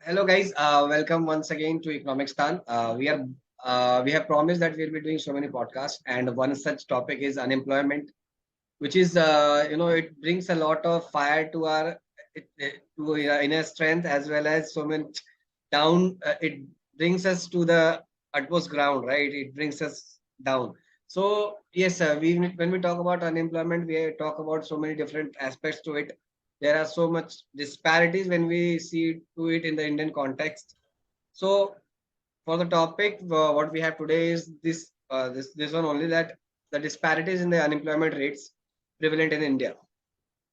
Hello guys, welcome once again to Economicstaan. We have promised that we'll be doing so many podcasts, and one such topic is unemployment, which is it brings a lot of fire to our inner strength as well as so many down. It brings us to the utmost ground, right? It brings us down. So yes, we when we talk about unemployment, we talk about so many different aspects to it. There are so much disparities when we see to it in the Indian context. So for the topic, what we have today is this one only, that the disparities in the unemployment rates prevalent in India.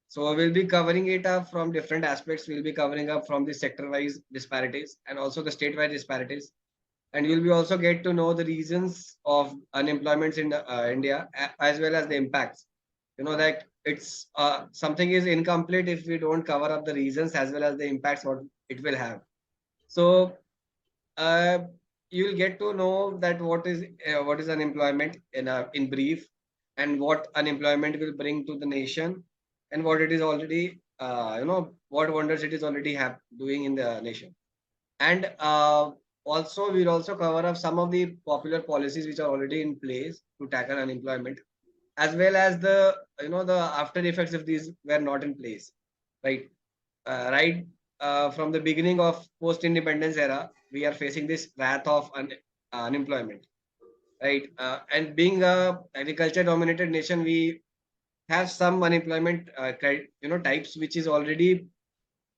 So we'll be covering it up from different aspects. We'll be covering up from the sector-wise disparities and also the state-wise disparities. And you'll be also get to know the reasons of unemployment in India as well as the impacts. You know that it's something is incomplete if we don't cover up the reasons as well as the impacts what it will have. So uh, you'll get to know that what is unemployment in brief, and what unemployment will bring to the nation, and what it is already what wonders it is already doing in the nation. And also we'll also cover up some of the popular policies which are already in place to tackle unemployment, as well as the the after effects if these were not in place, right? Right, from the beginning of post-independence era, we are facing this wrath of unemployment, right? And being a agriculture-dominated nation, we have some unemployment, types which is already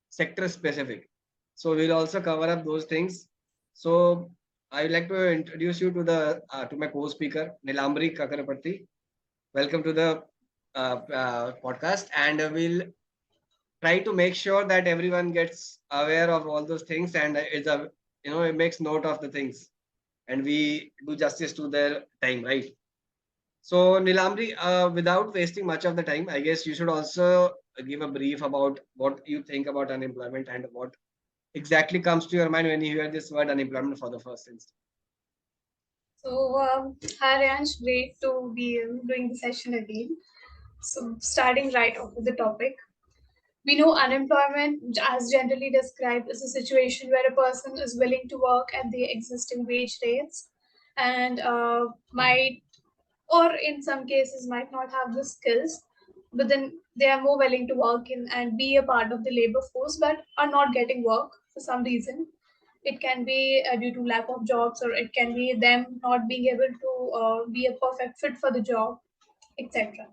sector-specific. So we'll also cover up those things. So I would like to introduce you to the to my co-speaker Nilambari Kakarapati. Welcome to the podcast, and we'll try to make sure that everyone gets aware of all those things and is a it makes note of the things, and we do justice to their time, right? So Nilamri, without wasting much of the time, I guess you should also give a brief about what you think about unemployment and what exactly comes to your mind when you hear this word unemployment for the first instance. Hi Ryansh, great to be doing the session again. So, starting right off with the topic, we know unemployment, as generally described, is a situation where a person is willing to work at the existing wage rates and might, or in some cases, might not have the skills, but then they are more willing to work in and be a part of the labor force, but are not getting work for some reason. It can be due to lack of jobs, or it can be them not being able to be a perfect fit for the job, etc.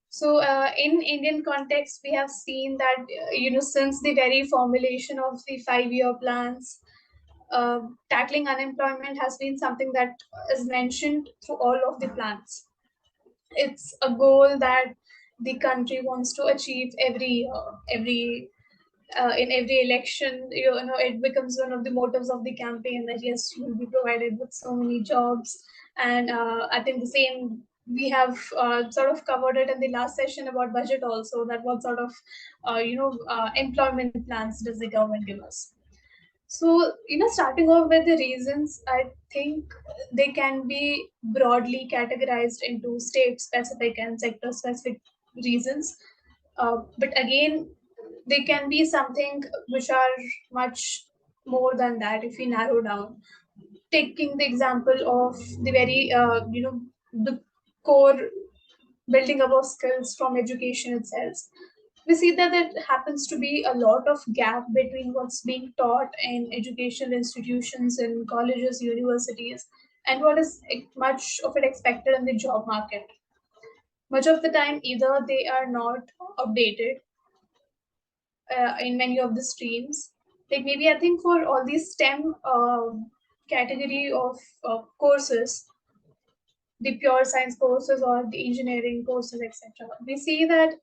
So, in Indian context, we have seen that since the very formulation of the 5-year plans, tackling unemployment has been something that is mentioned through all of the plans. It's a goal that the country wants to achieve every year, every in every election. It becomes one of the motives of the campaign that yes, you will be provided with so many jobs. And I think the same we have sort of covered it in the last session about budget also, that what sort of employment plans does the government give us. So, starting off with the reasons, I think they can be broadly categorized into state specific and sector specific reasons. But again, they can be something which are much more than that if we narrow down. Taking the example of the very, the core building up of skills from education itself, we see that there happens to be a lot of gap between what's being taught in educational institutions in colleges, universities, and what is much of it expected in the job market. Much of the time, either they are not updated in many of the streams. Like maybe I think for all these STEM category of courses, the pure science courses or the engineering courses, etc., we see that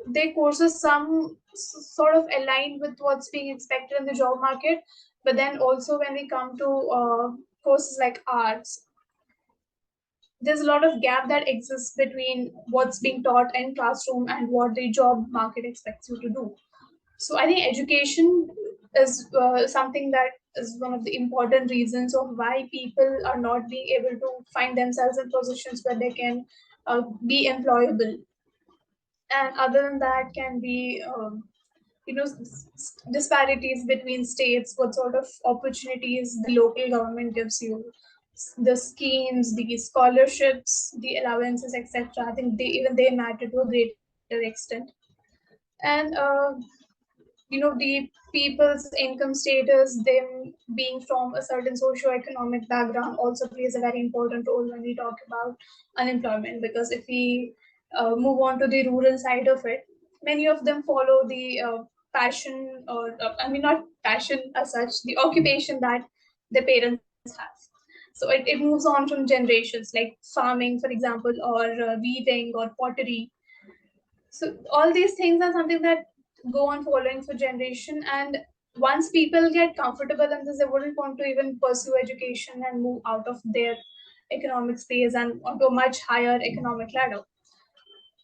their courses some sort of align with what's being expected in the job market, but then also when we come to courses like arts, there's a lot of gap that exists between what's being taught in classroom and what the job market expects you to do. So I think education is something that is one of the important reasons of why people are not being able to find themselves in positions where they can be employable. And other than that can be disparities between states, what sort of opportunities the local government gives you, the schemes, the scholarships, the allowances, etc. I think they matter to a greater extent. And the people's income status, them being from a certain socio-economic background, also plays a very important role when we talk about unemployment. Because if we move on to the rural side of it, many of them follow the passion, or I mean, not passion as such, the occupation that their parents have. So it moves on from generations, like farming, for example, or weaving or pottery. So all these things are something that go on following for generation, and once people get comfortable in this, they wouldn't want to even pursue education and move out of their economic space and onto a much higher economic ladder.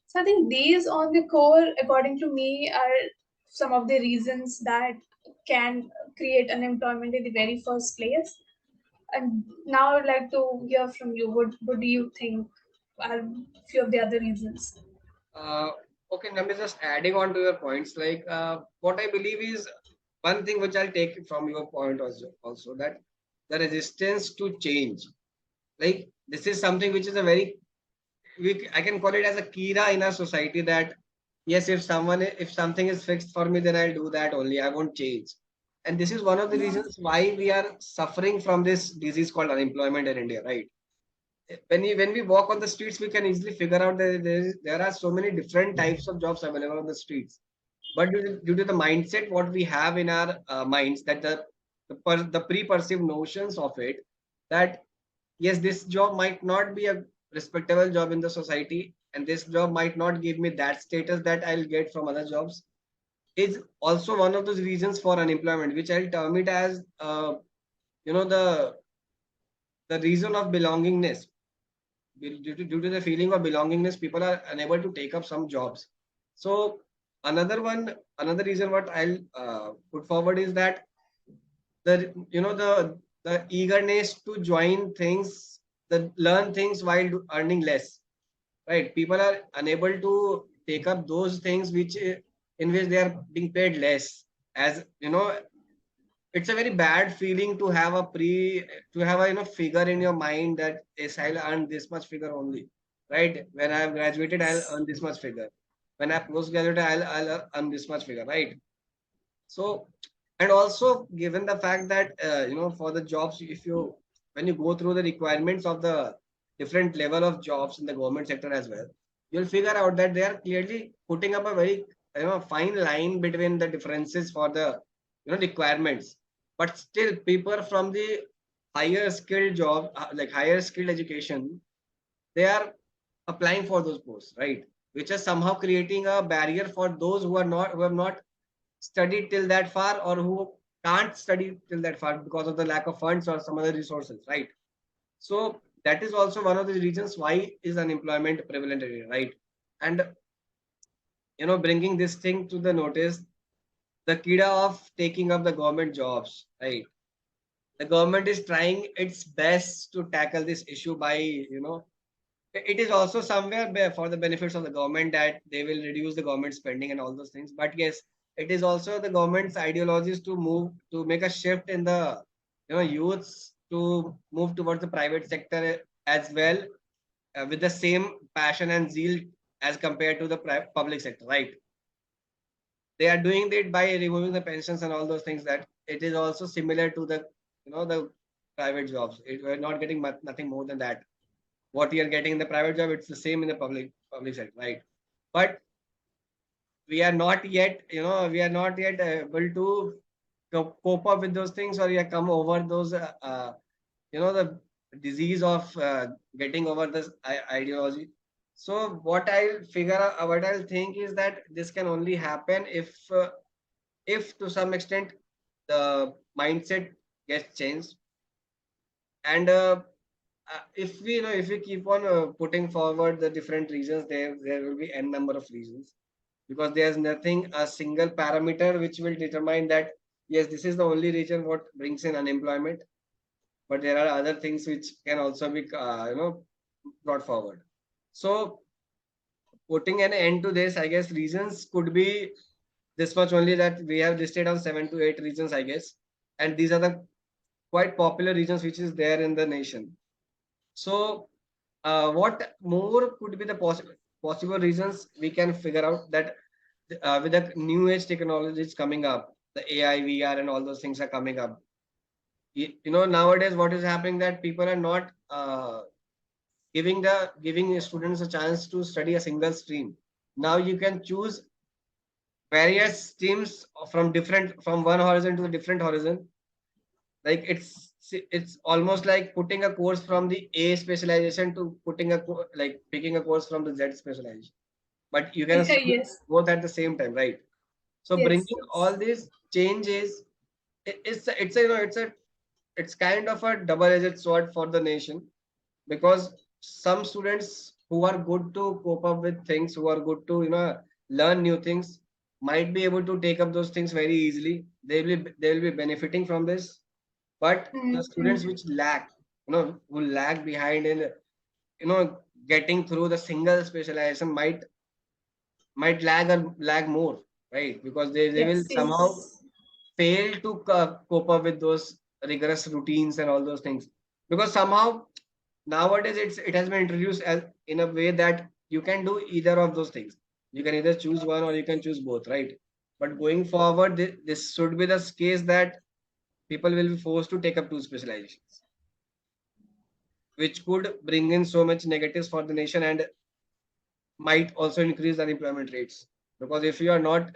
So I think these on the core, according to me, are some of the reasons that can create unemployment in the very first place. And now I'd like to hear from you. What do you think are few of the other reasons? Uh, okay, Nami, just adding on to your points, like what I believe is one thing which I'll take from your point also that the resistance to change. Like this is something which is a very I can call it as a kira in our society that yes, if something is fixed for me, then I'll do that only. I won't change. And this is one of the reasons why we are suffering from this disease called unemployment in India, right? When we walk on the streets, we can easily figure out that there are so many different types of jobs available on the streets. But due to the mindset what we have in our minds, that the pre-perceived notions of it, that yes, this job might not be a respectable job in the society, and this job might not give me that status that I'll get from other jobs, is also one of those reasons for unemployment, which I'll term it as you know the reason of belongingness. Due to the feeling of belongingness, people are unable to take up some jobs. So another reason what I'll put forward is that the eagerness to join things, the learn things while earning less, right? People are unable to take up those things which in which they are being paid less. As you know, it's a very bad feeling to have a figure in your mind that yes, I'll earn this much figure only, right? When I have graduated, I'll earn this much figure. When I post graduate, I'll earn this much figure, right? So, and also given the fact that for the jobs, if you when you go through the requirements of the different level of jobs in the government sector as well, you'll figure out that they are clearly putting up a very fine line between the differences for the requirements. But still, people from the higher skilled job, like higher skilled education, they are applying for those posts, right? Which is somehow creating a barrier for those who have not studied till that far, or who can't study till that far because of the lack of funds or some other resources, right? So that is also one of the reasons why is unemployment prevalent area, right? And bringing this thing to the notice, the kida of taking up the government jobs, right? The government is trying its best to tackle this issue by it is also somewhere for the benefits of the government that they will reduce the government spending and all those things. But yes, it is also the government's ideologies to make a shift in the youths to move towards the private sector as well, with the same passion and zeal as compared to the public sector, right? They are doing it by removing the pensions and all those things, that it is also similar to the private jobs. We're not getting nothing more than that. What you are getting in the private job, it's the same in the public sector, right? But we are not yet able to cope up with those things, or you come over those the disease of getting over this ideology. So what I'll think is that this can only happen if to some extent the mindset gets changed. And if we keep on putting forward the different reasons, there will be n number of reasons, because there's nothing a single parameter which will determine that yes, this is the only reason what brings in unemployment. But there are other things which can also be brought forward. So putting an end to this, I guess reasons could be this much only that we have listed on 7 to 8 regions, I guess, and these are the quite popular regions which is there in the nation. So, what more could be the possible reasons we can figure out that with the new age technologies coming up, the AI, VR, and all those things are coming up. Nowadays what is happening that people are not giving students a chance to study a single stream. Now you can choose various streams from one horizon to a different horizon. Like it's almost like putting a course from the A specialization to like picking a course from the Z specialization. But you can study Yes, both at the same time, right? So yes, bringing all yes. these changes, it's kind of a double-edged sword for the nation, because some students who are good to cope up with things, who are good to learn new things, might be able to take up those things very easily. They will be benefiting from this. But the students Mm-hmm. which lack, who lag behind in getting through the single specialization, might lag more, right? Because they will Yes, somehow yes. fail to cope up with those rigorous routines and all those things, because somehow nowadays it has been introduced as in a way that you can do either of those things. You can either choose one or you can choose both, right? But going forward, this should be the case that people will be forced to take up two specializations, which could bring in so much negatives for the nation and might also increase unemployment rates. Because if you are not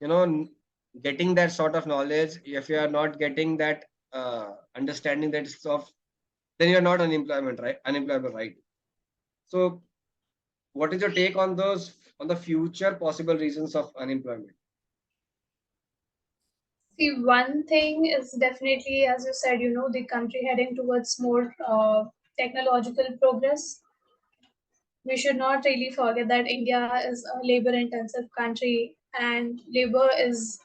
you know n- getting that sort of knowledge, if you are not getting that understanding that stuff, then you're not unemployable, right? So what is your take on the future possible reasons of unemployment? See, one thing is definitely, as you said, the country heading towards more technological progress. We should not really forget that India is a labor intensive country and labor is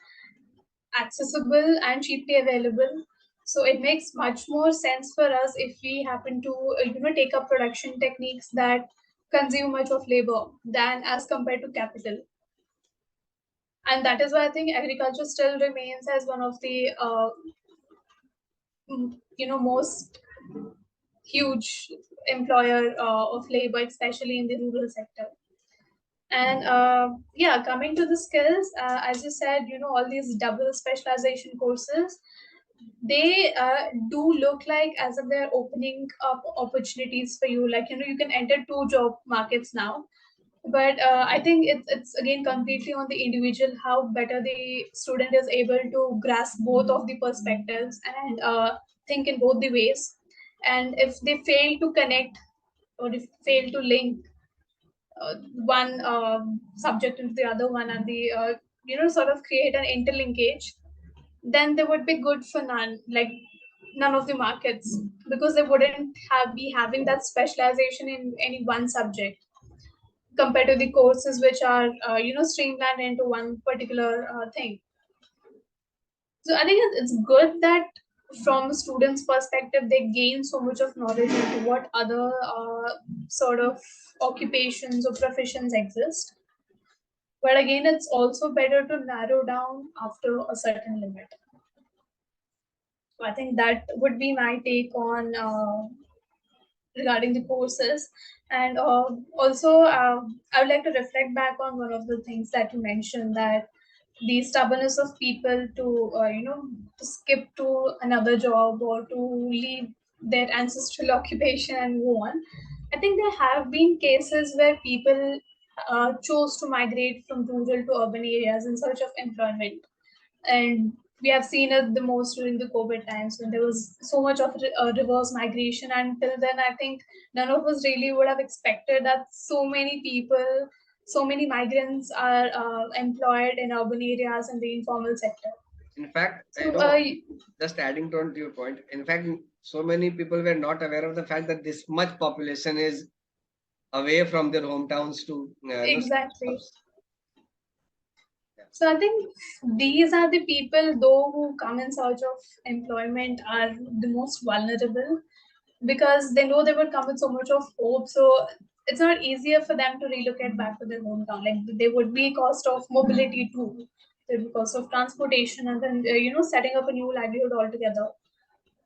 accessible and cheaply available. So it makes much more sense for us if we happen to take up production techniques that consume much of labor than as compared to capital. And that is why I think agriculture still remains as one of the most huge employer of labor, especially in the rural sector. And yeah, coming to the skills, as you said, all these double specialization courses, they do look like as if they're opening up opportunities for you. Like, you can enter two job markets now. But I think it's again completely on the individual how better the student is able to grasp both of the perspectives and think in both the ways. And if they fail to connect or if fail to link one subject into the other one and the sort of create an interlinkage, then they would be good for none of the markets, because they wouldn't have be having that specialization in any one subject compared to the courses which are streamlined into one particular thing. So I think it's good that from a student's perspective they gain so much of knowledge into what other sort of occupations or professions exist. But again, it's also better to narrow down after a certain limit. So I think that would be my take on regarding the courses. And also, I would like to reflect back on one of the things that you mentioned, that the stubbornness of people to to skip to another job or to leave their ancestral occupation and go on. I think there have been cases where people chose to migrate from rural to urban areas in search of employment, and we have seen it the most during the COVID times when there was so much of reverse migration. Until then, I think none of us really would have expected that so many people, so many migrants are employed in urban areas and the informal sector. In fact, So, just adding on to your point, in fact, so many people were not aware of the fact that this much population is away from their hometowns to seek exactly. jobs. Yeah. So I think these are the people, though, who come in search of employment are the most vulnerable, because they know they would come with so much of hope. So it's not easier for them to relocate back to their hometown. Like there would be cost of mobility too, there would be cost of transportation, and then setting up a new livelihood altogether.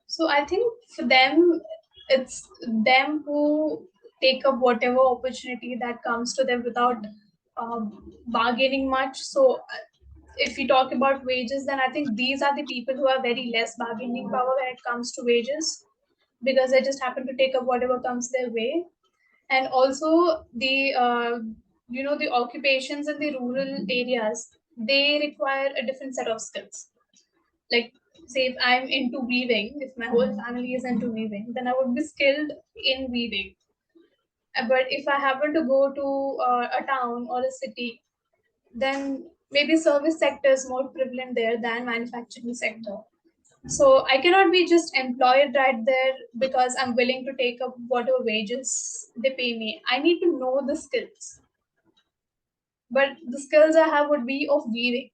So I think for them, it's them who take up whatever opportunity that comes to them without bargaining much. So if we talk about wages, then I think these are the people who have very less bargaining power when it comes to wages, because they just happen to take up whatever comes their way. And also the occupations in the rural areas, they require a different set of skills. Like, say if I'm into weaving, if my whole family is into weaving, then I would be skilled in weaving. But if I happen to go to a town or a city, then maybe service sector is more prevalent there than manufacturing sector. So I cannot be just employed right there because I'm willing to take up whatever wages they pay me. I need to know the skills, but the skills I have would be of weaving.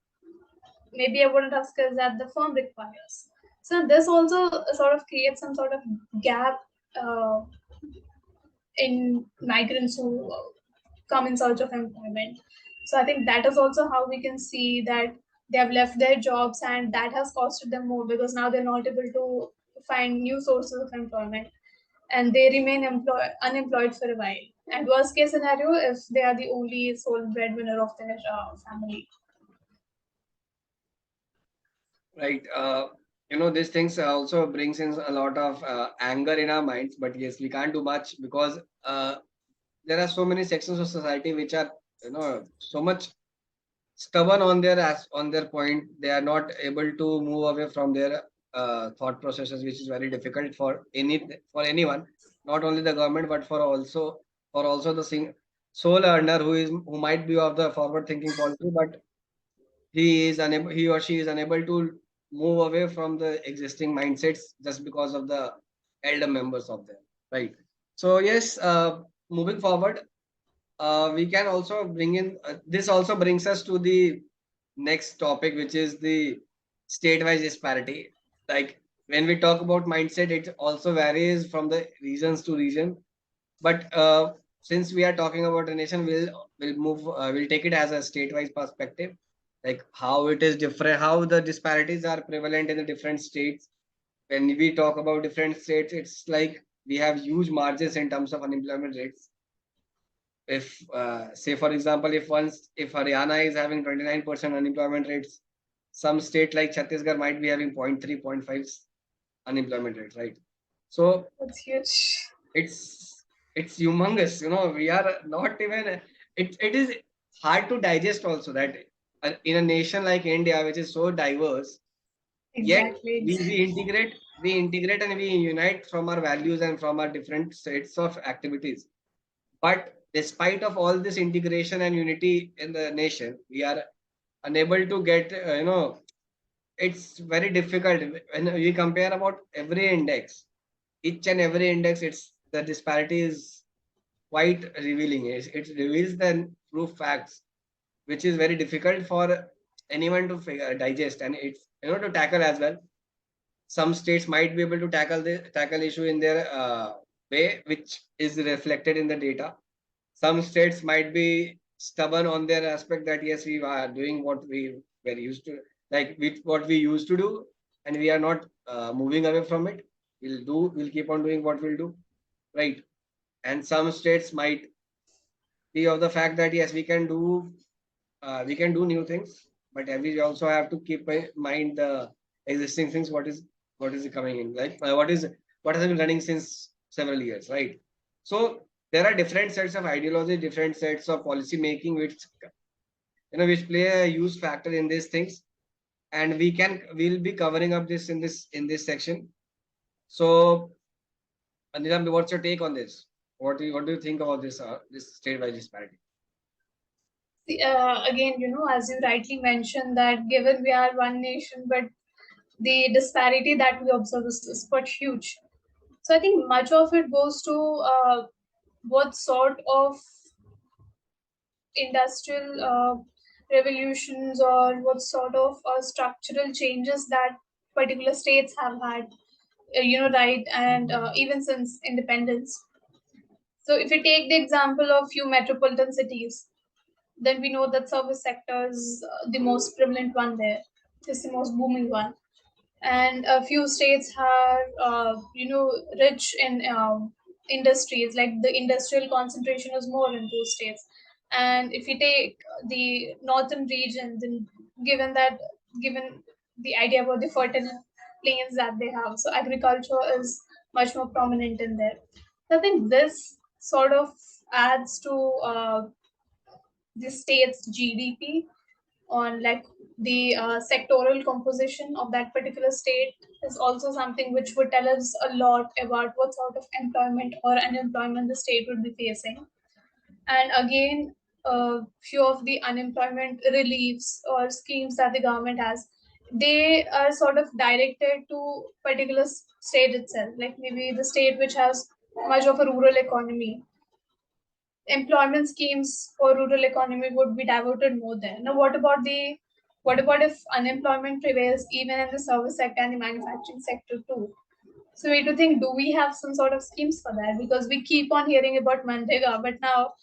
Maybe I wouldn't have skills that the firm requires. So this also sort of creates some sort of gap uh, in migrants who come in search of employment. So I think that is also how we can see that they have left their jobs, and that has costed them more because now they're not able to find new sources of employment, and they remain unemployed for a while. And worst case scenario, if they are the only sole breadwinner of their family. Right. These things also brings in a lot of anger in our minds, but yes, we can't do much because there are so many sections of society which are, so much stubborn on their point. They are not able to move away from their thought processes, which is very difficult for anyone, not only the government, but for also the sole earner who might be of the forward thinking policy, but he or she is unable to move away from the existing mindsets just because of the elder members of them, right? So yes, moving forward, we can also bring in this also brings us to the next topic, which is the state-wise disparity. Like when we talk about mindset, it also varies from the regions to region, but since we are talking about a nation, we'll take it as a state-wise perspective, like how it is different, how the disparities are prevalent in the different states. When we talk about different states, it's like we have huge margins in terms of unemployment rates. If say for example, if Haryana is having 29% unemployment rates, some state like Chhattisgarh might be having 0.3, 0.5 unemployment rate, right? So That's huge. it's humongous. We are not even, it is hard to digest also that in a nation like India, which is so diverse, yet Exactly, we integrate and we unite from our values and from our different sets of activities. But despite of all this integration and unity in the nation, we are unable to get, it's very difficult when we compare about every index, each and every index. It's the disparity is quite revealing. It reveals the true facts, which is very difficult for anyone to digest, and it's to tackle as well. Some states might be able to tackle issue in their way, which is reflected in the data. Some states might be stubborn on their aspect that yes, we are doing what we were used to, like with what we used to do, and we are not moving away from it. We'll keep on doing what we'll do, right? And some states might be of the fact that yes, we can do new things, but we also have to keep in mind the existing things. What is coming in, like what has been running since several years, right? So there are different sets of ideology, different sets of policy making, which play a huge factor in these things, and we'll be covering up this in this section. So Anila, what's your take on this? What do you think about this state-wise disparity? Again, as you rightly mentioned, that given we are one nation, but the disparity that we observe is quite huge. So I think much of it goes to what sort of industrial revolutions or what sort of structural changes that particular states have had, right, and even since independence. So if we take the example of few metropolitan cities, then we know that service sector is the most prevalent one there. It's the most booming one. And a few states are, rich in industries. Like the industrial concentration is more in those states. And if we take the northern region, then given the idea about the fertile plains that they have, so agriculture is much more prominent in there. So I think this sort of adds to the state's GDP on like the sectoral composition of that particular state is also something which would tell us a lot about what sort of employment or unemployment the state would be facing. And again, few of the unemployment reliefs or schemes that the government has, they are sort of directed to particular state itself. Like maybe the state which has much of a rural economy, employment schemes for rural economy would be diverted more there. Now, what about if unemployment prevails even in the service sector and the manufacturing sector too? So we need to think: do we have some sort of schemes for that? Because we keep on hearing about Manrega, but now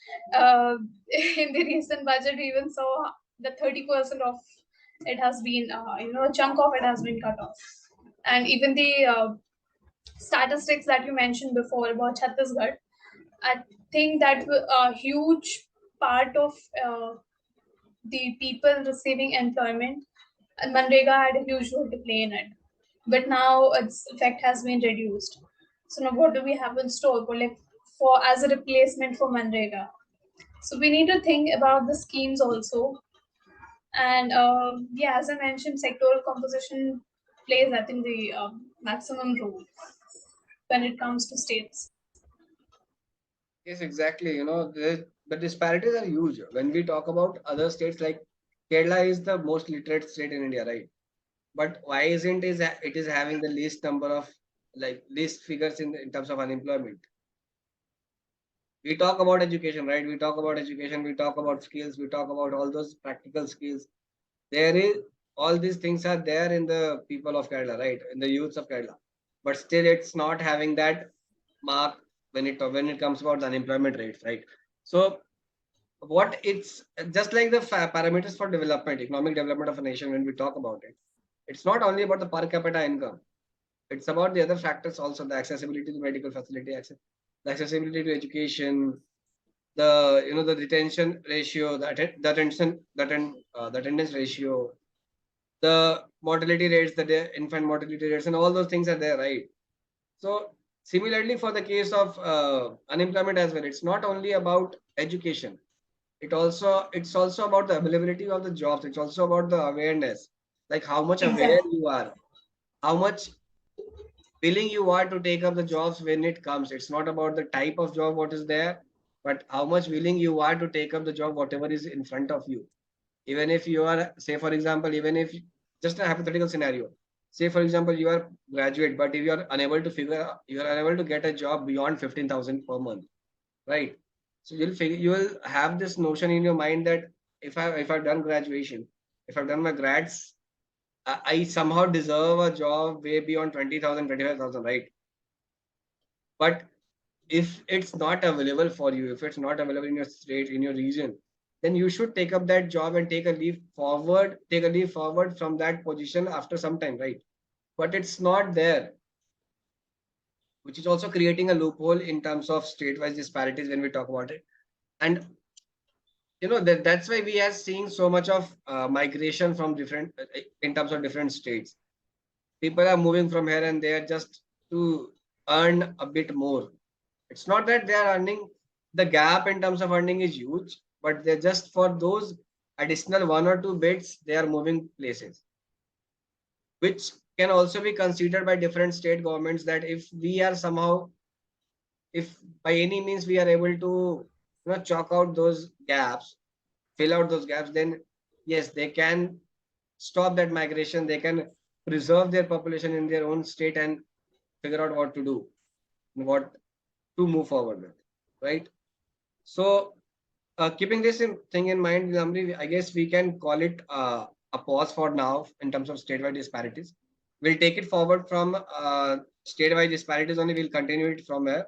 in the recent budget, we even saw that 30% of it has been, a chunk of it has been cut off, and even the statistics that you mentioned before about Chhattisgarh, I think that a huge part of the people receiving employment, and Manrega had a huge role to play in it. But now its effect has been reduced. So now what do we have in store for like for as a replacement for Manrega? So we need to think about the schemes also. And yeah, as I mentioned, sectoral composition plays, I think, the maximum role when it comes to states. Yes, exactly. The disparities are huge. When we talk about other states, like Kerala is the most literate state in India, right? But why isn't it is having the least number of like least figures in terms of unemployment? We talk about education, right? We talk about education, we talk about skills, we talk about all those practical skills. There is all these things are there in the people of Kerala, right? In the youths of Kerala. But still it's not having that mark when it comes about the unemployment rates, right? So what it's just like the parameters for development, economic development of a nation, when we talk about it, it's not only about the per capita income. It's about the other factors also, the accessibility to medical facility, the accessibility to education, the retention ratio, the attendance ratio, the mortality rates, infant mortality rates, and all those things are there, right? So similarly, for the case of unemployment as well, it's not only about education. It's also about the availability of the jobs. It's also about the awareness, like how much aware Exactly. you are, how much willing you are to take up the jobs when it comes. It's not about the type of job what is there, but how much willing you are to take up the job whatever is in front of you. Even if you are, say for example, even if just a hypothetical scenario, say for example you are graduate, but if you are unable to get a job beyond 15,000 per month, right? So you will have this notion in your mind that if I've done graduation, if I've done my grads, I somehow deserve a job way beyond 20,000, 25,000, right? But if it's not available for you, if it's not available in your state, in your region, then you should take up that job and take a leap forward from that position after some time, right? But it's not there, which is also creating a loophole in terms of state-wise disparities when we talk about it. And that's why we are seeing so much of migration from different in terms of different states. People are moving from here and there just to earn a bit more. It's not that they are earning, the gap in terms of earning is huge, but they're just for those additional 1 or 2 bits, they are moving places, which can also be considered by different state governments that if we are somehow, if by any means we are able to chalk out those gaps, fill out those gaps, then yes, they can stop that migration. They can preserve their population in their own state and figure out what to do, what to move forward with, right? So, keeping thing in mind, Lamri, I guess we can call it a pause for now in terms of statewide disparities. We'll take it forward from statewide disparities only. We'll continue it from there.